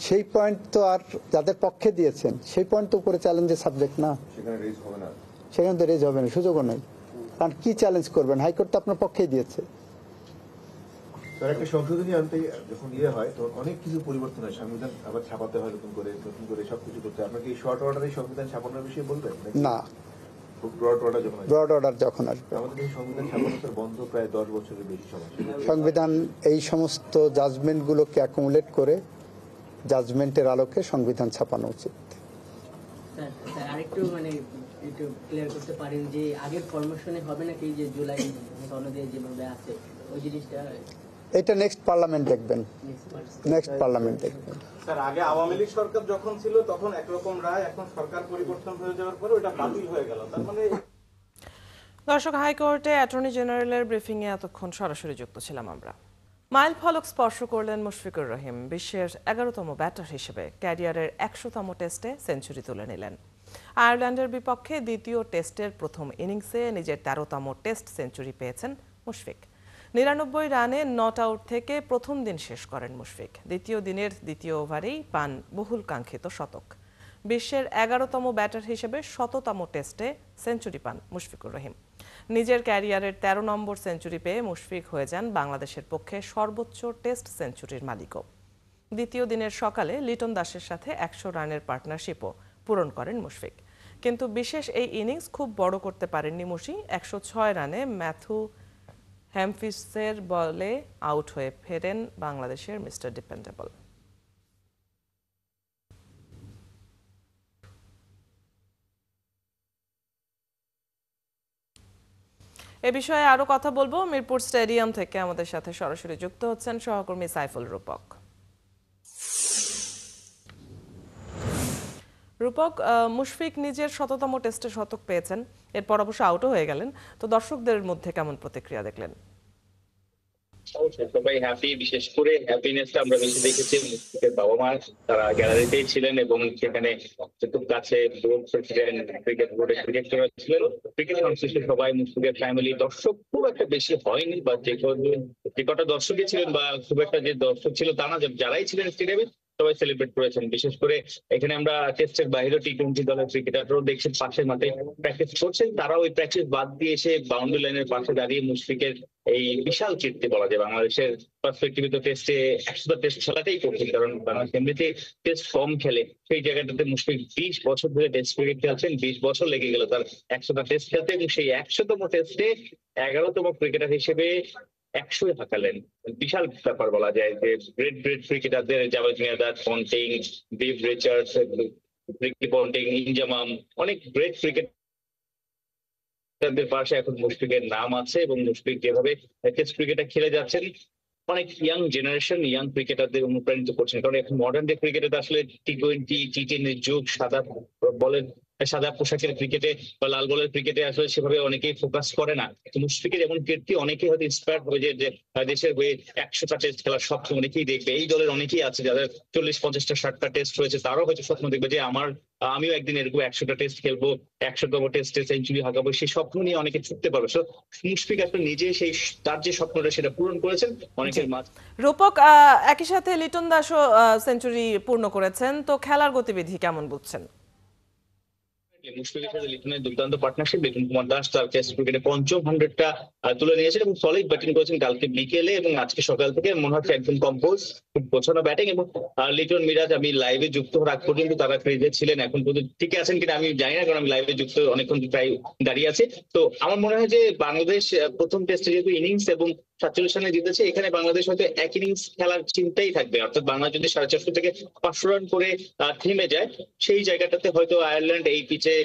সেই পয়েন্ট তো আর যাদের পক্ষে দিয়েছেন সেই পয়েন্ট তো উপরে চ্যালেঞ্জের সাবজেক্ট না, সেখানে তো রেজ হবে না, সুযোগও নেই। কারণ কি চ্যালেঞ্জ করবেন? হাইকোর্ট তো আপনার পক্ষেই দিয়েছে। একটা সংশোধনী আনতে যখন হয় তখন অনেক কিছু পরিবর্তন হয়, সংবিধান আবার ছাপাতে হয় নতুন করে সবকিছু করতে হয়। আপনাকে এই শর্ট অর্ডারে সংবিধান ছাপানোর বিষয়ে বলবেন না? ব্রড অর্ডার যখন আসবে। আমাদের সংবিধান ছাপানো বন্ধ প্রায় 10 বছরের বেশি সময়। সংবিধান এই সমস্ত জাজমেন্টগুলোকে অ্যাকুমুলেট করে জাজমেন্টের আলোকে সংবিধান ছাপানো উচিত। স্যার আরেকটু একটু ক্লিয়ার করতে পারেন যে আগের ফরমেশনে হবে নাকি যে জুলাই সনদে যেভাবে আছে ওই জিনিসটা? এটা নেক্সট পার্লামেন্ট দেখবেন, নেক্সট পার্লামেন্ট দেখবেন। স্যার আগে আওয়ামী লীগ সরকার যখন ছিল তখন একরকম রায়, এখন সরকার পরিবর্তন হয়ে যাওয়ার পরে ওটা বাতিল হয়ে গেল, তার মানে। দর্শক, হাইকোর্টে অ্যাটর্নি জেনারেলের ব্রিফিং এ এতক্ষণ সরাসরি যুক্ত ছিলাম আমরা। মাইল ফলক স্পর্শ করলেন মুশফিকুর রহিম। বিশ্বের 11তম ব্যাটার হিসেবে ক্যারিয়ারের 100তম টেস্টে সেঞ্চুরি তুলে নিলেন। আয়ারল্যান্ডের বিপক্ষে দ্বিতীয় টেস্টের প্রথম ইনিংসে নিজের 13তম টেস্ট সেঞ্চুরি পেয়েছেন মুশফিক। 99 রানে নট আউট থেকে প্রথম দিন শেষ করেন মুশফিক। দ্বিতীয় দিনের দ্বিতীয় ওভারেই পান বহুল কাঙ্ক্ষিত শতক। বিশ্বের 11তম ব্যাটার হিসেবে 100তম টেস্টে সেঞ্চুরি পান মুশফিকুর রহিম। নিজের ক্যারিয়ারের 13 নম্বর সেঞ্চুরি পেয়ে মুশফিক হয়ে যান বাংলাদেশের পক্ষে সর্বোচ্চ টেস্ট সেঞ্চুরির মালিকও। দ্বিতীয় দিনের সকালে লিটন দাসের সাথে 100 রানের পার্টনারশিপও পূরণ করেন মুশফিক। কিন্তু বিশেষ এই ইনিংস খুব বড় করতে পারেননি মুশি। 106 রানে ম্যাথু হ্যামফিসের বলে আউট হয়ে ফেরেন বাংলাদেশের মিস্টার ডিপেন্ডেবল। এ বিষয়ে আরো কথা বলবো। মিরপুর স্টেডিয়াম থেকে আমাদের সাথে সরাসরি যুক্ত হচ্ছেন সহকর্মী সাইফুল রূপক। রূপক, মুশফিক নিজের 100তম টেস্টে শতক পেয়েছেন, এরপর অবশ্য আউটও হয়ে গেলেন, তো দর্শকদের মধ্যে কেমন প্রতিক্রিয়া দেখলেন? সবাই হ্যাপি, বিশেষ করে হ্যাপিনেসটা আমরা বেশি দেখেছি মুশফিকের বাবা মা, তারা গ্যালারিতেই ছিলেন এবং সেখানে খুব কাছে ক্রিকেট বোর্ডের ডিরেক্টর ছিলেন, ক্রিকেট সংশ্লিষ্ট সবাই, মুশফিকের ফ্যামিলি। দর্শক খুব একটা বেশি হয়নি, বা যে কটা দর্শকই ছিলেন বা খুব একটা যে দর্শক ছিল তা না, যারাই ছিলেন স্টেডিয়ামে সবাই সেলিব্রেট করেছেন। বিশেষ করে এখানে আমরা টেস্টের বাইরে T20 দলের ক্রিকেটাররাও দেখছেন পাশের মাঠে প্র্যাকটিস করছেন, তারা ওই প্র্যাকটিস বাদ দিয়ে এসে বাউন্ডারি লাইনের পাশে দাঁড়িয়ে মুশফিকের এই বিশাল কীর্তি বলা যায় বাংলাদেশের পার্সপেক্টিভে তো টেস্টে 100টা টেস্ট খেলাটাই কঠিন, কারণ বাংলাদেশ এমনিতে টেস্ট কম খেলে। সেই জায়গাটাতে মুশফিক 20 বছর ধরে টেস্ট ক্রিকেট খেলছেন, 20 বছর লেগে গেল তার 100টা টেস্ট খেলতে, এবং সেই 100তম টেস্টে 11তম ক্রিকেটার হিসেবে 100 হাঁকালেন। বিশাল ব্যাপার বলা যায় যে গ্রেট ক্রিকেটারদের Javed Miandad, Ponting, Viv Richards, Ricky Ponting, Inzamam, অনেক গ্রেট ক্রিকেটারদের পাশে এখন মুশফিকের নাম আছে, এবং মুশফিক যেভাবে টেস্ট ক্রিকেটে খেলে যাচ্ছেন অনেক ইয়াং জেনারেশন, ইয়াং ক্রিকেটারদের অনুপ্রাণিত করছেন। কারণ এখন মডার্ন ডে ক্রিকেটে আসলে T20, T10 এর যুগ, সাদা বলের সাদা পোশাকের ক্রিকেটে বা লাল বলের ক্রিকেটে আসলে সেভাবে অনেকেই ফোকাস করে না। মুশফিকের এমন কীর্তি অনেকেই হয়তো ইন্সপায়ার হবে যে দেশের হয়ে 100টা টেস্ট খেলার স্বপ্ন অনেকেই দেখবে। এই দলের অনেকেই আছে যাদের 40-50টা 60টা টেস্ট রয়েছে, তারাও হয়তো স্বপ্ন দেখবে যে আমিও একদিন এরকম 100টা টেস্ট খেলবো, 100তম টেস্টে সেঞ্চুরি হাঁকাবো। সেই স্বপ্ন নিয়ে অনেকে ছুটতে পারবে। মুশফিক আসলে নিজে সেই তার যে স্বপ্নটা সেটা পূরণ করেছেন অনেকের মাঝে। রূপক, একই সাথে লিটন দাসও সেঞ্চুরি পূর্ণ করেছেন, তো খেলার গতিবিধি কেমন বুঝছেন? মুশফিকের সাথে লিটনের দুর্দান্ত পার্টনারশিপ। লিটন কুমার দাস তার টেস্ট ক্রিকেটে পঞ্চম 100টা তুলে নিয়েছেন এবং সলিড ব্যাটিং করেছেন কালকে বিকেলে এবং আজকে সকাল থেকে মনে হচ্ছে একদম কম্পোজ, খুব গোছানো ব্যাটিং। এবং লিটন মিরাজ আমি লাইভে যুক্ত হওয়ার আগ পর্যন্ত তারা ক্রিজে ছিলেন, এখন পর্যন্ত ঠিক আছেন কিনা আমি জানি না, কারণ আমি লাইভে যুক্ত অনেকক্ষণ প্রায় দাঁড়িয়ে আছি। তো আমার মনে হয় যে বাংলাদেশ প্রথম টেস্টে যেহেতু ইনিংস এবং 47 রানে জিতেছে, এখানে বাংলাদেশ হয়তো এক ইনিংস খেলার চিন্তাই থাকবে। অর্থাৎ বাংলাদেশ যদি 450 থেকে 500 রান করে থেমে যায়, সেই জায়গাটাতে হয়তো আয়ারল্যান্ড এই পিচে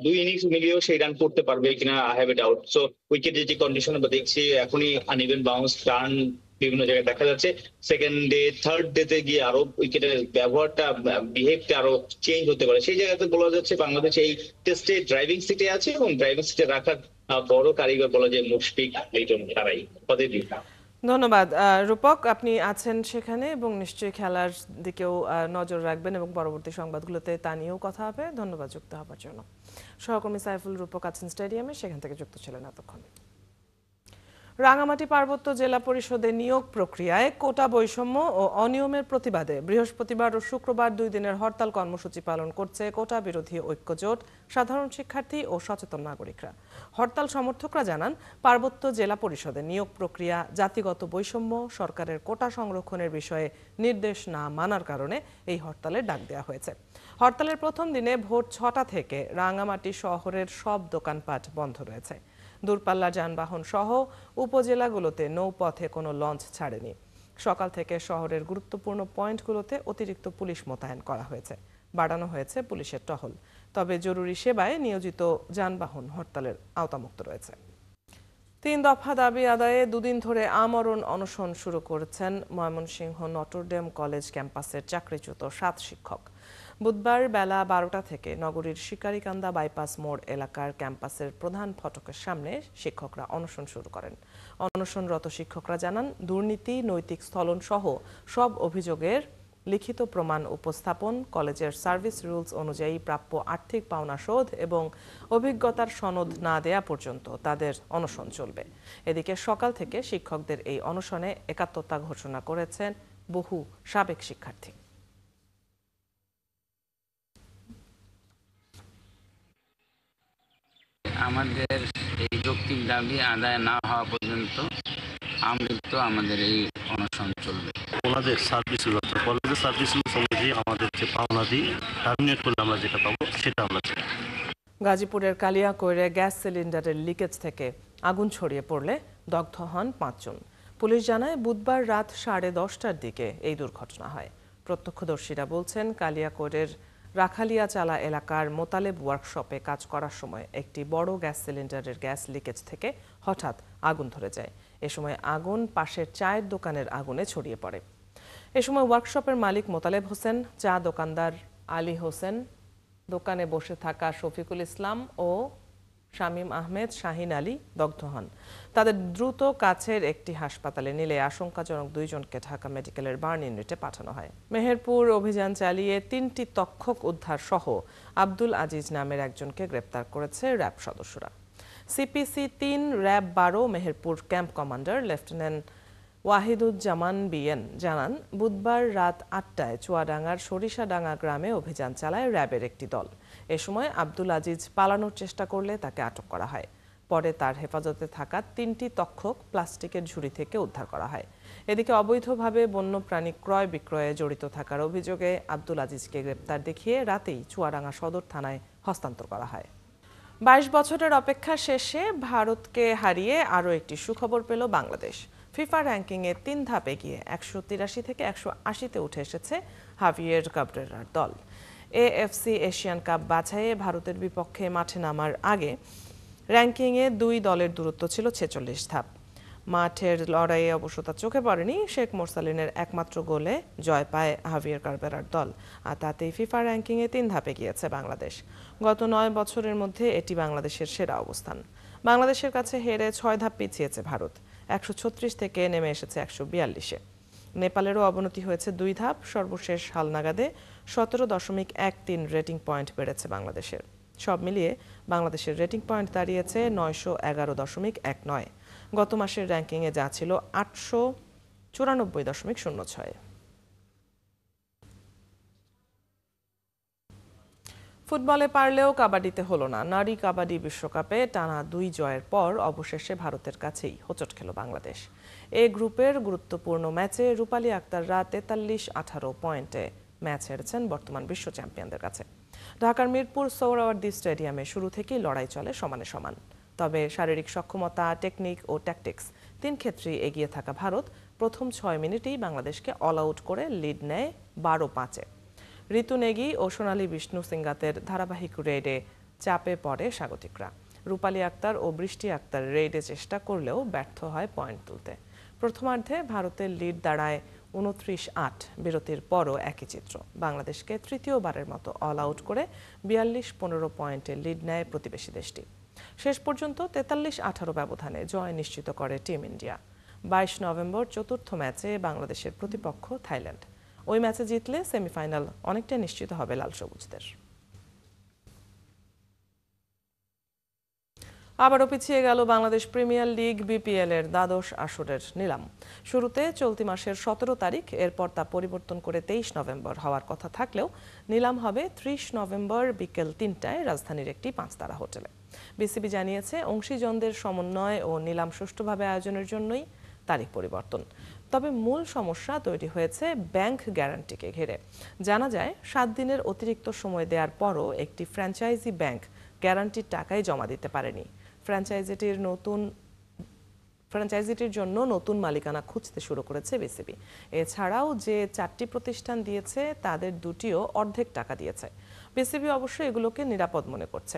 2 ইনিংস মিলিয়েও সেই রান করতে পারবে কিনা I have a doubt. So উইকেটের যে কন্ডিশন আমরা দেখছি এখনই আনইভেন বাউন্স, টার্ন বিভিন্ন জায়গায় দেখা যাচ্ছে। সেকেন্ড ডে থার্ড ডেতে গিয়ে আরো উইকেটের ব্যবহারটা, বিহেভটা আরো চেঞ্জ হতে পারে। সেই জায়গাতে বলা যাচ্ছে বাংলাদেশ এই টেস্টে ড্রাইভিং সিটে আছে এবং ড্রাইভিং সিটে রাখার বড় কারিগর বলা যায় মুশফিক, লিটন, তারাই পদে দিন। ধন্যবাদ রূপক, আপনি আছেন সেখানে এবং নিশ্চয়ই খেলার দিকেও নজর রাখবেন এবং পরবর্তী সংবাদগুলোতে তা নিয়েও কথা হবে। ধন্যবাদ যুক্ত হওয়ার জন্য। সহকর্মী সাইফুল রূপক আছেন স্টেডিয়ামে, সেখান থেকে যুক্ত ছিলেন এতক্ষণ। রাঙামাটি পার্বত্য জেলা পরিষদে নিয়োগ প্রক্রিয়ায় কোটা বৈষম্য ও অনিয়মের প্রতিবাদে বৃহস্পতিবার ও শুক্রবার 2 দিনের হরতাল কর্মসূচি পালন করছে কোটা বিরোধী ঐক্যজোট, সাধারণ শিক্ষার্থী ও সচেতন নাগরিকরা। হরতাল সমর্থকরা জানান, পার্বত্য জেলা পরিষদে নিয়োগ প্রক্রিয়া জাতিগত বৈষম্য, সরকারের কোটা সংরক্ষণের বিষয়ে নির্দেশ না মানার কারণে এই হরতালের ডাক দেওয়া হয়েছে। হরতালের প্রথম দিনে ভোর 6টা থেকে রাঙামাটি শহরের সব দোকানপাট বন্ধ রয়েছে। দূরপাল্লা যানবাহন সহ উপজেলাগুলোতে নৌপথে কোনো লঞ্চ ছাড়েনি। সকাল থেকে শহরের গুরুত্বপূর্ণ পয়েন্টগুলোতে অতিরিক্ত পুলিশ মোতায়েন করা হয়েছে, বাড়ানো হয়েছে পুলিশের টহল। তবে জরুরি সেবায় নিয়োজিত যানবাহন হরতালের আওতামুক্ত রয়েছে। 3 দফা দাবি আদায়ে 2 দিন ধরে আমরণ অনশন শুরু করেছেন ময়মনসিংহ নটরডেম কলেজ ক্যাম্পাসের চাকরিচ্যুত 7 শিক্ষক। বুধবার বেলা 12টা থেকে নগরীর শিকারীকান্দা বাইপাস মোড় এলাকার ক্যাম্পাসের প্রধান ফটকের সামনে শিক্ষকরা অনশন শুরু করেন। অনশনরত শিক্ষকরা জানান, দুর্নীতি, নৈতিক স্থলন সহ সব অভিযোগের লিখিত প্রমাণ উপস্থাপন, কলেজের সার্ভিস রুলস অনুযায়ী প্রাপ্য আর্থিক পাওনা শোধ এবং অভিজ্ঞতার সনদ না দেয়া পর্যন্ত তাদের অনশন চলবে। এদিকে সকাল থেকে শিক্ষকদের এই অনশনে একাত্মতা ঘোষণা করেছেন বহু সাবেক শিক্ষার্থী। আমাদের এই যৌক্তিক দাবি আদায় না হওয়া পর্যন্ত আমৃত্যু আমাদের এই অনশন চলবে। ওনাদের সার্ভিস রুল, কলেজের সার্ভিস রুলস অনুযায়ী আমাদের যে পাওনা দিই টার্মিনেট করলে আমরা যেটা পাবো সেটা আমরা চাই। গাজীপুরের কালিয়াকৈরে গ্যাস সিলিন্ডারের লিকেজ থেকে আগুন ছড়িয়ে পড়লে দগ্ধ হন 5 জন। পুলিশ জানায়, বুধবার রাত 10:30টার দিকে এই দুর্ঘটনা হয়। প্রত্যক্ষদর্শীরা বলছেন, কালিয়াকৈরের রাখালিয়াচালা এলাকার মোতালেব ওয়ার্কশপে কাজ করার সময় একটি বড় গ্যাস সিলিন্ডারের গ্যাস লিকেজ থেকে হঠাৎ আগুন ধরে যায়। এ সময় আগুন পাশের চায়ের দোকানের আগুনে ছড়িয়ে পড়ে। এ সময় ওয়ার্কশপের মালিক মোতালেব হোসেন, চা দোকানদার আলী হোসেন, দোকানে বসে থাকা শফিকুল ইসলাম ও শামীম আহমেদ, শাহিন আলী দগ্ধ হন। তাদের দ্রুত কাছের একটি হাসপাতালে নিলে আশঙ্কাজনক 2 জনকে ঢাকা মেডিকেলের বার্ন ইউনিটে পাঠানো হয়। মেহেরপুর অভিযান চালিয়ে 3টি তক্ষক উদ্ধার সহ আব্দুল আজিজ নামের একজনকে গ্রেপ্তার করেছে র্যাব সদস্যরা। CPC 3 RAB 12 Meherpur camp commander lieutenant Wahiduzzaman BN জানান, বুধবার রাত 8টায় চুয়াডাঙ্গার সরিষাডাঙ্গা গ্রামে অভিযান চালায় র্যাবের একটি দল। এ সময় আব্দুল আজিজ পালানোর চেষ্টা করলে তাকে আটক করা হয়। পরে তার হেফাজতে থাকা 3টি তক্ষক প্লাস্টিকের ঝুড়ি থেকে উদ্ধার করা হয়। এদিকে অবৈধভাবে বন্যপ্রাণী ক্রয় বিক্রয়ে জড়িত থাকার অভিযোগে আব্দুল আজিজকে গ্রেপ্তার দেখিয়ে রাতেই চুয়াডাঙ্গা সদর থানায় হস্তান্তর করা হয়। 22 বছরের অপেক্ষা শেষে ভারতকে হারিয়ে আরও একটি সুখবর পেল বাংলাদেশ। ফিফা র্যাঙ্কিংয়ে 3 ধাপ এগিয়ে 183 থেকে 180-তে উঠে এসেছে হাভিয়ের কাবরেরার দল। এএফসি এশিয়ান কাপ বাছাইয়ে ভারতের বিপক্ষে মাঠে নামার আগে র্যাঙ্কিংয়ে 2 দলের দূরত্ব ছিল 46 ধাপ। মাঠের লড়াইয়ে অবশ্য তা চোখে পড়েনি। শেখ মোরসালিনের একমাত্র গোলে জয় পায় হাভিয়ার কারবেরার দল, আর তাতেই ফিফা র্যাঙ্কিংয়ে 3 ধাপে গিয়েছে বাংলাদেশ। গত 9 বছরের মধ্যে এটি বাংলাদেশের সেরা অবস্থান। বাংলাদেশের কাছে হেরে 6 ধাপ পিছিয়েছে ভারত, 136 থেকে নেমে এসেছে 142-এ। নেপালেরও অবনতি হয়েছে 2 ধাপ, সর্বশেষ হালনাগাদে 17.13 রেটিং পয়েন্ট বেড়েছে বাংলাদেশের। সব মিলিয়ে বাংলাদেশের রেটিং পয়েন্ট দাঁড়িয়েছে 911.19। গত মাসের র্যাঙ্কিংয়ে যা ছিল 894.06। ফুটবলে পারলেও কাবাডিতে হলো না। নারী কাবাডি বিশ্বকাপে টানা 2 জয়ের পর অবশেষে ভারতের কাছেই হোঁচট খেল বাংলাদেশ। এ গ্রুপের গুরুত্বপূর্ণ ম্যাচে রূপালী আক্তাররা 43-18 পয়েন্টে ম্যাচ হেরেছেন বর্তমান বিশ্ব চ্যাম্পিয়নদের কাছে। ঢাকার মিরপুর সোহরাওয়ার্দী স্টেডিয়ামে শুরু থেকেই লড়াই চলে সমানে সমান। তবে শারীরিক সক্ষমতা, টেকনিক ও ট্যাকটিক্স 3 ক্ষেত্রেই এগিয়ে থাকা ভারত প্রথম 6 মিনিটেই বাংলাদেশকে অল আউট করে লিড নেয় 12-5-এ। ঋতু নেগি ও সোনালী বিষ্ণু সিঙ্গাতের ধারাবাহিক রেডে চাপে পড়ে স্বাগতিকরা। রূপালী আক্তার ও বৃষ্টি আক্তার রেডে চেষ্টা করলেও ব্যর্থ হয় পয়েন্ট তুলতে। প্রথমার্ধে ভারতের লিড দাঁড়ায় 29-8। বিরতির পরও একই চিত্র। বাংলাদেশকে তৃতীয়বারের মতো অল আউট করে 42-15 পয়েন্টে লিড নেয় প্রতিবেশী দেশটি। শেষ পর্যন্ত 43-18 ব্যবধানে জয় নিশ্চিত করে টিম ইন্ডিয়া। 22 নভেম্বর চতুর্থ ম্যাচে বাংলাদেশের প্রতিপক্ষ থাইল্যান্ড। ওই ম্যাচে জিতলে সেমিফাইনাল অনেকটা নিশ্চিত হবে লাল সবুজদের। আবারও পিছিয়ে গেল বাংলাদেশ প্রিমিয়ার লিগ বিপিএল এর দ্বাদশ আসরের নিলাম। শুরুতে চলতি মাসের 17 তারিখ, এরপর তা পরিবর্তন করে 23 নভেম্বর হওয়ার কথা থাকলেও নিলাম হবে 30 নভেম্বর বিকেল 3টায় রাজধানীর একটি 5-তারা হোটেলে। বিসিবি জানিয়েছে অংশীজনদের সমন্বয় ও নিলাম সুষ্ঠুভাবে আয়োজনের জন্যই তারিখ পরিবর্তন। তবে মূল সমস্যা তৈরি হয়েছে ব্যাংক গ্যারান্টিকে ঘিরে। জানা যায় 7 দিনের অতিরিক্ত সময় দেওয়ার পরও একটি ফ্র্যাঞ্চাইজি ব্যাংক গ্যারান্টির টাকাই জমা দিতে পারেনি। ফ্র্যাঞ্চাইজিটির জন্য নতুন মালিকানা খুঁজতে শুরু করেছে বিসিবি। এছাড়াও যে 4টি প্রতিষ্ঠান দিয়েছে তাদের 2টিও অর্ধেক টাকা দিয়েছে। বিসিবি অবশ্য এগুলোকে নিরাপদ মনে করছে।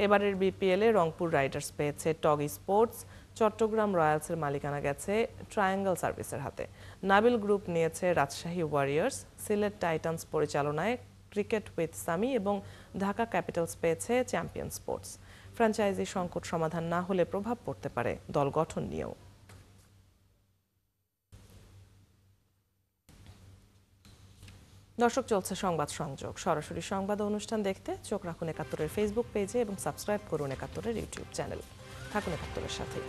এবারের বিপিএলে রংপুর রাইডার্স পেয়েছে টগ স্পোর্টস, চট্টগ্রাম রয়্যালসের মালিকানা গেছে ট্রায়াঙ্গল সার্ভিসের হাতে। নাবিল গ্রুপ নিয়েছে রাজশাহী ওয়ারিয়র্স, সিলেট টাইটান্স পরিচালনায় ক্রিকেট উইথ সামি এবং ঢাকা ক্যাপিটালস পেয়েছে চ্যাম্পিয়ন স্পোর্টস। ফ্র্যাঞ্চাইজি সংকট সমাধান না হলে প্রভাব পড়তে পারে দল গঠন নিয়েও। দর্শক, চলছে সংবাদ সংযোগ। সরাসরি সংবাদ অনুষ্ঠান দেখতে চোখ রাখুন ৭১-এর ফেসবুক পেজে এবং সাবস্ক্রাইব করুন ৭১-এর ইউটিউব চ্যানেল। থাকুন ৭১-এর সাথে।